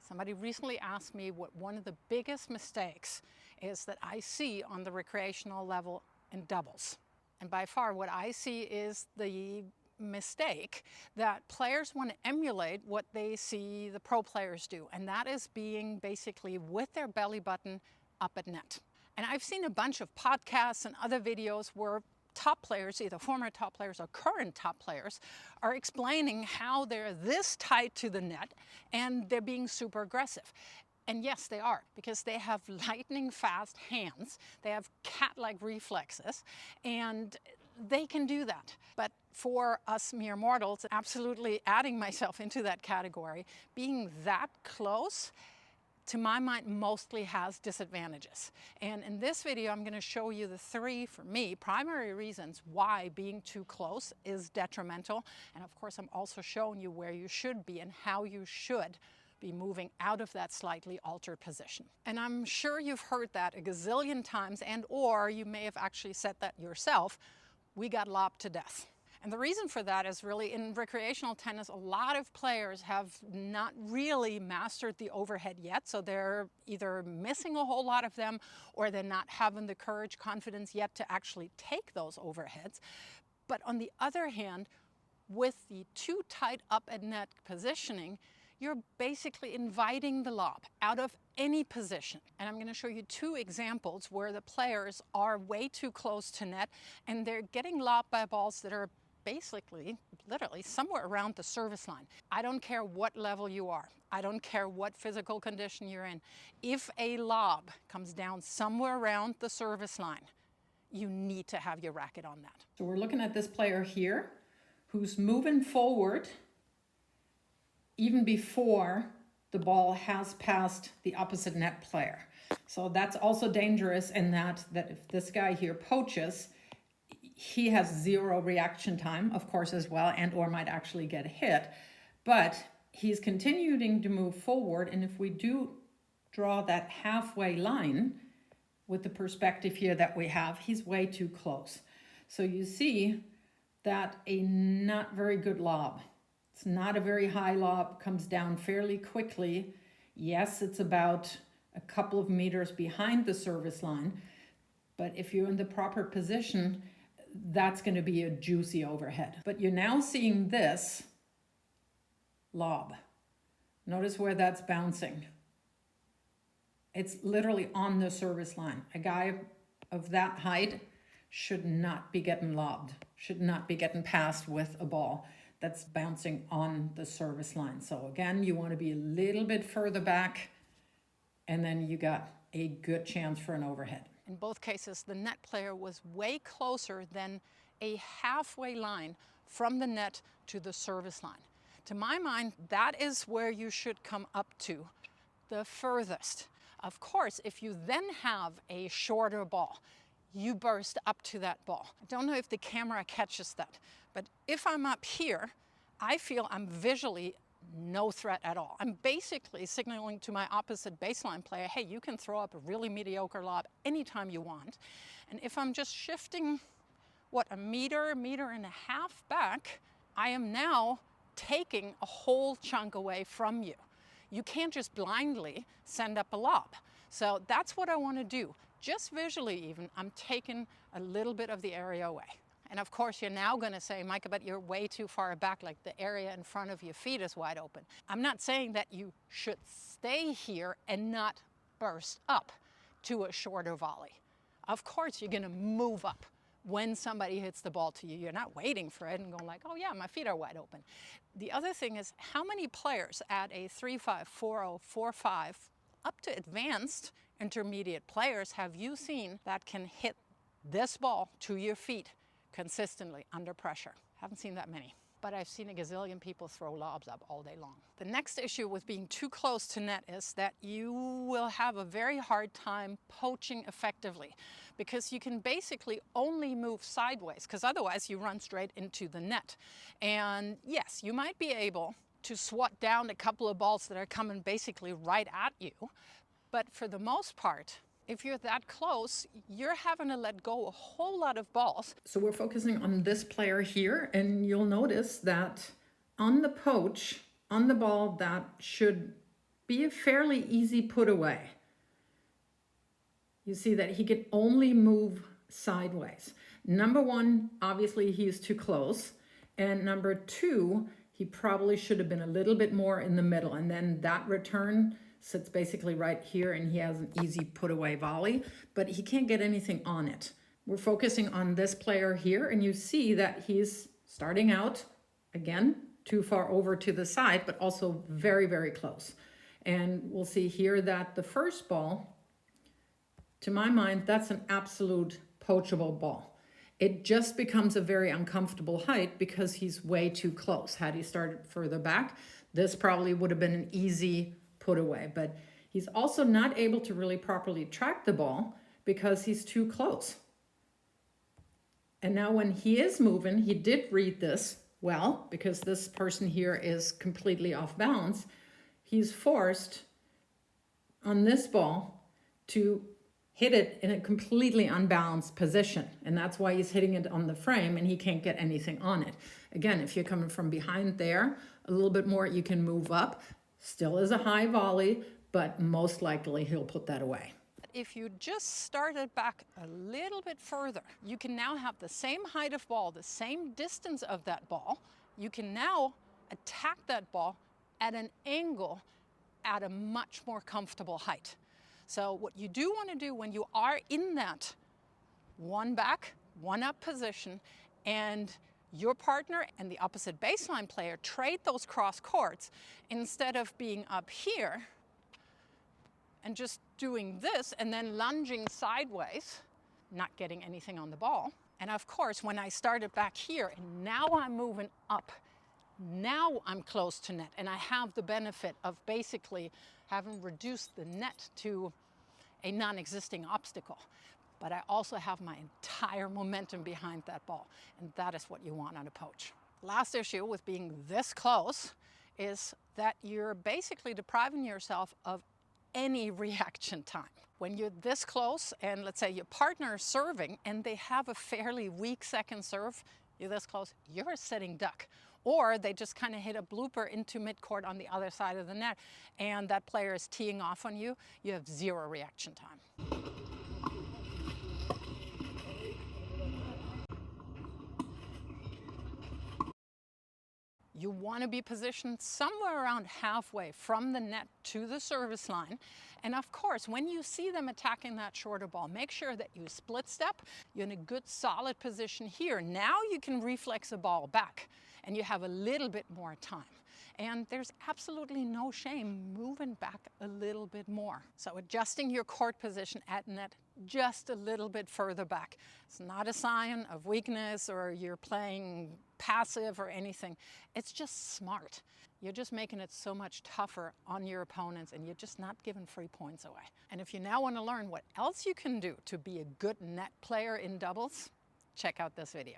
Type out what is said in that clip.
Somebody recently asked me what one of the biggest mistakes is that I see on the recreational level in doubles. And by far what I see is the mistake that players want to emulate what they see the pro players do, and that is being basically with their belly button up at net. And I've seen a bunch of podcasts and other videos where top players, either former top players or current top players, are explaining how they're this tight to the net and they're being super aggressive. And yes, they are, because they have lightning fast hands, they have cat-like reflexes, and they can do that. But for us mere mortals, absolutely adding myself into that category, being that close, to my mind, mostly has disadvantages. And in this video, I'm going to show you the three, for me, primary reasons why being too close is detrimental. And of course, I'm also showing you where you should be and how you should be moving out of that slightly altered position. And I'm sure you've heard that a gazillion times, and or you may have actually said that yourself, we got lobbed to death. And the reason for that is really in recreational tennis, a lot of players have not really mastered the overhead yet. So they're either missing a whole lot of them or they're not having the courage, confidence yet to actually take those overheads. But on the other hand, with the too tight up at net positioning, you're basically inviting the lob out of any position. And I'm going to show you two examples where the players are way too close to net and they're getting lobbed by balls that are basically, literally, somewhere around the service line. I don't care what level you are. I don't care what physical condition you're in. If a lob comes down somewhere around the service line, you need to have your racket on that. So we're looking at this player here who's moving forward even before the ball has passed the opposite net player. So that's also dangerous in that if this guy here poaches, he has zero reaction time, of course, as well, and or might actually get hit. But he's continuing to move forward, and if we do draw that halfway line with the perspective here that we have, he's way too close. So you see that a not very good lob. It's not a very high lob, comes down fairly quickly. Yes, it's about a couple of meters behind the service line, but if you're in the proper position, that's going to be a juicy overhead. But you're now seeing this lob. Notice where that's bouncing. It's literally on the service line. A guy of that height should not be getting lobbed, should not be getting passed with a ball that's bouncing on the service line. So again, you want to be a little bit further back, and then you got a good chance for an overhead. In both cases, the net player was way closer than a halfway line from the net to the service line. To my mind, that is where you should come up to the furthest. Of course, if you then have a shorter ball, you burst up to that ball. I don't know if the camera catches that, but if I'm up here, I feel I'm visually no threat at all. I'm basically signaling to my opposite baseline player, hey, you can throw up a really mediocre lob anytime you want. And if I'm just shifting, what, a meter and a half back, I am now taking a whole chunk away from you. You can't just blindly send up a lob. So that's what I want to do. Just visually even, I'm taking a little bit of the area away. And of course, you're now going to say, Meike, but you're way too far back, like the area in front of your feet is wide open. I'm not saying that you should stay here and not burst up to a shorter volley. Of course, you're going to move up when somebody hits the ball to you. You're not waiting for it and going like, oh yeah, my feet are wide open. The other thing is, how many players at a 3-5, 4-0, 4-5, up to advanced intermediate players have you seen that can hit this ball to your feet consistently under pressure? Haven't seen that many, but I've seen a gazillion people throw lobs up all day long. The next issue with being too close to net is that you will have a very hard time poaching effectively, because you can basically only move sideways, because otherwise you run straight into the net. And yes, you might be able to swat down a couple of balls that are coming basically right at you, but for the most part, if you're that close, you're having to let go a whole lot of balls. So we're focusing on this player here, and you'll notice that on the poach, on the ball that should be a fairly easy put away. You see that he can only move sideways. Number one, obviously he's too close. And number two, he probably should have been a little bit more in the middle. And then that return sits basically right here and he has an easy put away volley, but he can't get anything on it. We're focusing on this player here and you see that he's starting out, again, too far over to the side, but also very, very close. And we'll see here that the first ball, to my mind, that's an absolute poachable ball. It just becomes a very uncomfortable height because he's way too close. Had he started further back, this probably would have been an easy put away, but he's also not able to really properly track the ball because he's too close. And now when he is moving, he did read this well, because this person here is completely off balance. He's forced on this ball to hit it in a completely unbalanced position. And that's why he's hitting it on the frame and he can't get anything on it. Again, if you're coming from behind there, a little bit more, you can move up. Still is a high volley, but most likely he'll put that away. If you just started back a little bit further, you can now have the same height of ball, the same distance of that ball. You can now attack that ball at an angle at a much more comfortable height. So what you do want to do when you are in that one back, one up position, and your partner and the opposite baseline player trade those cross courts, instead of being up here and just doing this and then lunging sideways, not getting anything on the ball. And of course, when I started back here and now I'm moving up, now I'm close to net and I have the benefit of basically having reduced the net to a non-existing obstacle. But I also have my entire momentum behind that ball, and that is what you want on a poach. Last issue with being this close is that you're basically depriving yourself of any reaction time. When you're this close and let's say your partner is serving and they have a fairly weak second serve, you're this close, you're a sitting duck. Or they just kind of hit a blooper into midcourt on the other side of the net and that player is teeing off on you, you have zero reaction time. You want to be positioned somewhere around halfway from the net to the service line. And of course, when you see them attacking that shorter ball, make sure that you split step, you're in a good solid position here. Now you can reflex the ball back and you have a little bit more time. And there's absolutely no shame moving back a little bit more. So adjusting your court position at net just a little bit further back. It's not a sign of weakness or you're playing passive or anything. It's just smart. You're just making it so much tougher on your opponents and you're just not giving free points away. And if you now want to learn what else you can do to be a good net player in doubles, check out this video.